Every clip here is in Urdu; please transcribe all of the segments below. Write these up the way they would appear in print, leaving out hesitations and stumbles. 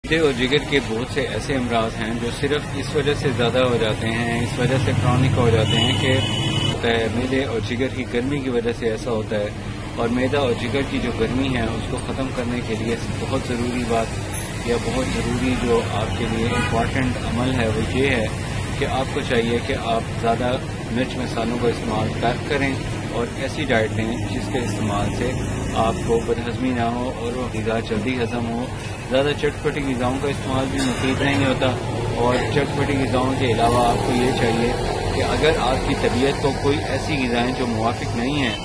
میدے اور جگر کے بہت سے ایسے امراض ہیں جو صرف اس وجہ سے زیادہ ہو جاتے ہیں، اس وجہ سے کرونک ہو جاتے ہیں کہ میدے اور جگر کی گرمی کی وجہ سے ایسا ہوتا ہے. اور میدا اور جگر کی جو گرمی ہے اس کو ختم کرنے کے لیے بہت ضروری بات یا بہت ضروری جو آپ کے لیے امپورٹنٹ عمل ہے وہ یہ ہے کہ آپ کو چاہیے کہ آپ زیادہ مرچ مسالوں کا استعمال کم کریں اور ایسی ڈائٹ لیں جس کے استعمال سے آپ کو بدہضمی نہ ہو اور وہ غذا جلدی ہضم ہو. زیادہ چٹ پٹی غذاؤں کا استعمال بھی مفید نہیں ہوتا، اور چٹ پٹی غذاؤں کے علاوہ آپ کو یہ چاہیے کہ اگر آپ کی طبیعت کو کوئی ایسی غذائیں جو موافق نہیں ہیں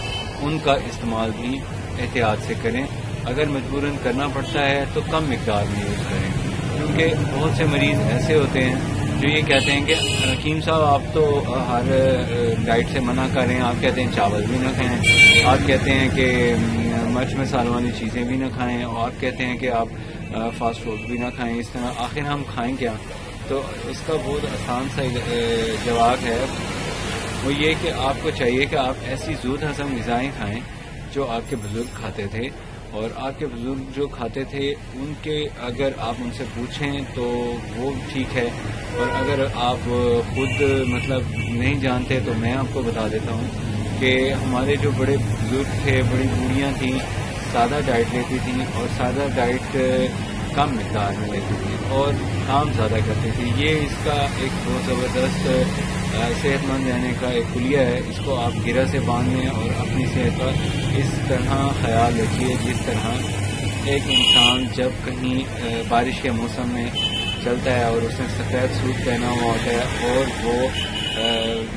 ان کا استعمال بھی احتیاط سے کریں. اگر مجبوراً کرنا پڑتا ہے تو کم مقدار میں یوز کریں، کیونکہ بہت سے مریض ایسے ہوتے ہیں جو یہ کہتے ہیں کہ حکیم صاحب آپ تو ہر ڈائٹ سے منع کر رہے ہیں، آپ کہتے ہیں چاول بھی نہ کھائیں، آپ کہتے ہیں کہ مرچ مسالوں والی چیزیں بھی نہ کھائیں، اور آپ کہتے ہیں کہ آپ فاسٹ فوڈ بھی نہ کھائیں. اس طرح آخر ہم کھائیں کیا؟ تو اس کا بہت آسان سا جواب ہے، وہ یہ کہ آپ کو چاہیے کہ آپ ایسی زود ہضم غذائیں کھائیں جو آپ کے بزرگ کھاتے تھے. اور آپ کے بزرگ جو کھاتے تھے ان کے اگر آپ ان سے پوچھیں تو وہ ٹھیک ہے، اور اگر آپ خود نہیں جانتے تو میں آپ کو بتا دیتا ہوں کہ ہمارے جو بڑے بزرگ تھے، بڑی بوڑھیاں تھیں، سادہ ڈائٹ لیتی تھیں اور سادہ ڈائٹ کم مقدار میں لیتی تھیں اور کام زیادہ کرتی تھی. یہ اس کا ایک بہت زبردست صحت مند رہنے کا ایک خلیہ ہے. اس کو آپ گرہ سے باندھ لیں اور اپنی صحت کا اس طرح خیال رکھیے جس طرح ایک انسان جب کہیں بارش کے موسم میں چلتا ہے اور اس نے سفید سوٹ پہنا ہوا ہوتا ہے اور وہ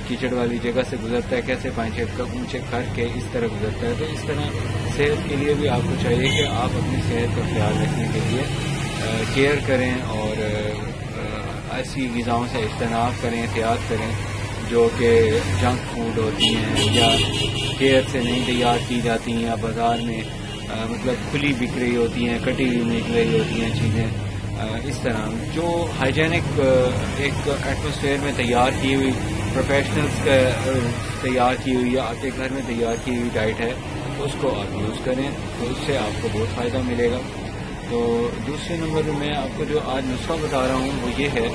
کیچڑ والی جگہ سے گزرتا ہے، کیسے پانچے اونچے کر کے اس طرح گزرتا ہے. تو اس طرح صحت کے لیے بھی آپ کو چاہیے کہ آپ اپنی صحت کا خیال رکھنے کے لیے کیئر کریں اور ایسی غذاؤں سے اجتناب کریں، احتیاط کریں جو کہ جنک فوڈ ہوتی ہیں یا کیئر سے نہیں تیار کی جاتی ہیں یا بازار میں کھلی بک رہی ہوتی ہیں، کٹی ہوئی مل رہی ہوتی ہیں چیزیں. اس طرح جو ہائیجینک ایک ایٹماسفیئر میں تیار کی ہوئی پروفیشنلز کا تیار کی ہوئی یا آپ کے گھر میں تیار کی ہوئی ڈائٹ ہے اس کو آپ یوز کریں تو اس سے آپ کو بہت فائدہ ملے گا. تو دوسرے نمبر میں میں آپ کو جو آج نسخہ بتا رہا ہوں وہ یہ ہے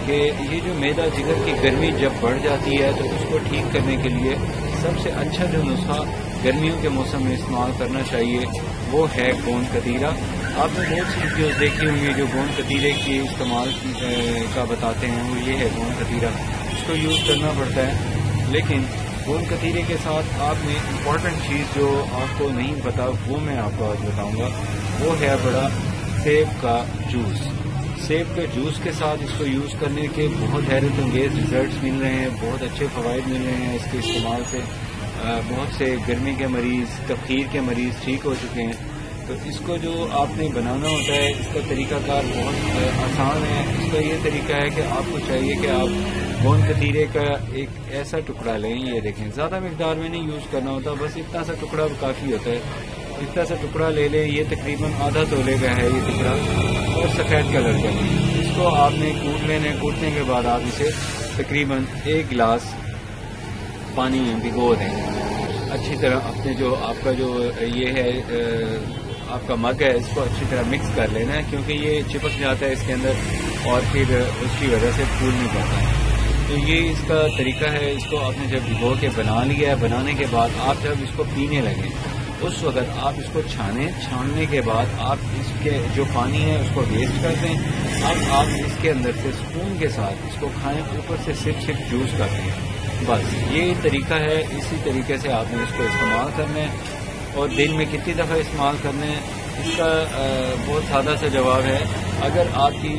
کہ یہ جو میدا جگر کی گرمی جب بڑھ جاتی ہے تو اس کو ٹھیک کرنے کے لیے سب سے اچھا جو نسخہ گرمیوں کے موسم میں استعمال کرنا چاہیے وہ ہے گوند کتیرا. آپ نے بہت سی ویڈیوز دیکھی ہوں گی جو گوند کتیرے کے استعمال کا بتاتے ہیں، وہ یہ ہے گوند کتیرا. اس کو یوز کرنا پڑتا ہے، لیکن گوند کتیرے کے ساتھ آپ نے امپورٹنٹ چیز جو آپ کو نہیں پتا وہ میں آپ کو آج بتاؤں گا، وہ ہے بڑا سیب کا جوس. سیب کے جوس کے ساتھ اس کو یوز کرنے کے بہت حیرت انگیز ریزلٹس مل رہے ہیں، بہت اچھے فوائد مل رہے ہیں اس کے استعمال سے. بہت سے گرمی کے مریض، تبخیر کے مریض ٹھیک ہو چکے ہیں. تو اس کو جو آپ نے بنانا ہوتا ہے اس کا طریقہ کار بہت آسان ہے. اس کا یہ طریقہ ہے کہ آپ کو چاہیے کہ آپ گوند کتیرے کا ایک ایسا ٹکڑا لیں، یہ دیکھیں زیادہ مقدار میں نہیں یوز کرنا ہوتا، بس اتنا سا ٹکڑا کافی ہوتا ہے. اتنا سا ٹکڑا لے لیں، یہ تقریباً آدھا تولے کا ہے یہ ٹکڑا، اور سفید کلر کا. اس کو آپ نے کوٹ لینا ہے. کوٹنے کے بعد آپ اسے تقریباً 1 گلاس پانی میں بھگو دیں اچھی طرح. اپنے جو آپ کا جو یہ ہے آپ کا مگ ہے اس کو اچھی طرح مکس کر لینا ہے، کیونکہ یہ چپک جاتا ہے اس کے اندر اور پھر اس کی وجہ سے پھول نہیں پڑتا ہے. تو یہ اس کا طریقہ ہے. اس کو آپ نے جب بھگو کے بنا لیا ہے، بنانے کے بعد آپ جب اس کو پینے لگیں اس وقت آپ اس کو چھاننے کے بعد آپ اس کے جو پانی ہے اس کو ویسٹ کر دیں. اب آپ اس کے اندر سے اسپون کے ساتھ اس کو کھائیں، اوپر سے سپ جوس کر دیں. بس یہ طریقہ ہے. اسی طریقے سے آپ نے اس کو استعمال کرنا ہے. اور دن میں کتنی دفعہ استعمال کرنا ہے اس کا بہت سادہ سا جواب ہے. اگر آپ کی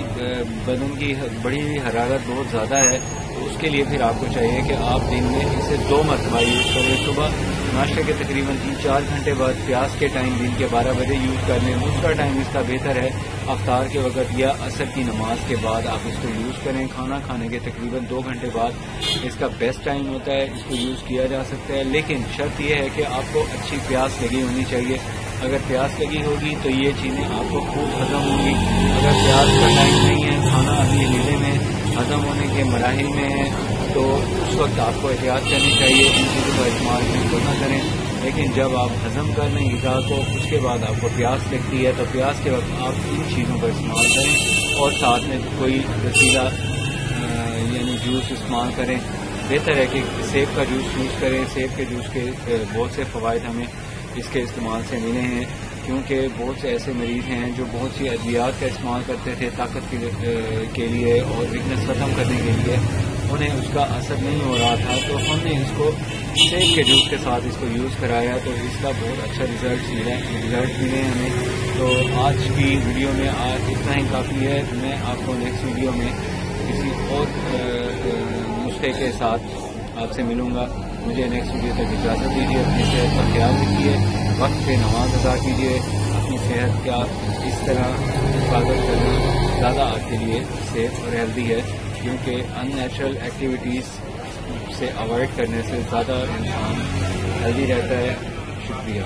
بدن کی بڑھی ہوئی حرارت بہت زیادہ ہے تو اس کے لیے پھر آپ کو چاہیے کہ آپ دن میں اسے 2 مرتبہ یوز کریں. صبح ناشتے کے تقریباً 3-4 گھنٹے بعد پیاس کے ٹائم دن کے 12 بجے یوز کر لیں. دوسرا ٹائم اس کا بہتر ہے افطار کے وقت یا عصر کی نماز کے بعد آپ اس کو یوز کریں. کھانا کھانے کے تقریباً 2 گھنٹے بعد اس کا بیسٹ ٹائم ہوتا ہے، اس کو یوز کیا جا سکتا ہے. لیکن شرط یہ ہے کہ آپ کو اچھی پیاس لگی ہونی چاہیے. اگر پیاس لگی ہوگی تو یہ چیزیں آپ کو خوب ہضم ہوں گی. اگر پیاس کا ٹائم نہیں ہے، کھانا ابھی لینے میں ہضم ہونے کے مراحل میں ہے، تو اس وقت آپ کو احتیاط کرنی چاہیے، ان چیزوں کا استعمال بالکل نہ کریں. لیکن جب آپ ہضم کر لیں غذا کو، اس کے بعد آپ کو پیاس لگتی ہے تو پیاس کے وقت آپ ان چیزوں کا استعمال کریں. اور ساتھ میں کوئی رسیلا یعنی جوس استعمال کریں. بہتر ہے کہ سیب کا جوس یوز کریں. سیب کے جوس کے بہت سے فوائد ہمیں اس کے استعمال سے ملے ہیں، کیونکہ بہت سے ایسے مریض ہیں جو بہت سی ادویات کا استعمال کرتے تھے طاقت کے لیے اور ویکنس ختم کرنے کے لیے، انہیں اس کا اثر نہیں ہو رہا تھا. تو ہم نے اس کو سیب کے جوس کے ساتھ اس کو یوز کرایا تو اس کا بہت اچھا رزلٹ ملے ہمیں. تو آج کی ویڈیو میں آج اتنا ہی کافی ہے. میں آپ کو نیکسٹ ویڈیو میں کسی اور نسخے کے ساتھ آپ سے ملوں گا. مجھے نیکسٹ ویڈیو تک اجازت دیجیے. اپنی صحت کا خیال رکھیے، وقت پہ نماز ادا کیجیے. اپنی صحت کا اس طرح حفاظت کرنا زیادہ آپ کے لیے سیف اور ہیلدی ہے، کیونکہ ان نیچرل ایکٹیویٹیز سے اوائڈ کرنے سے زیادہ انسان ہیلدی رہتا ہے. شکریہ.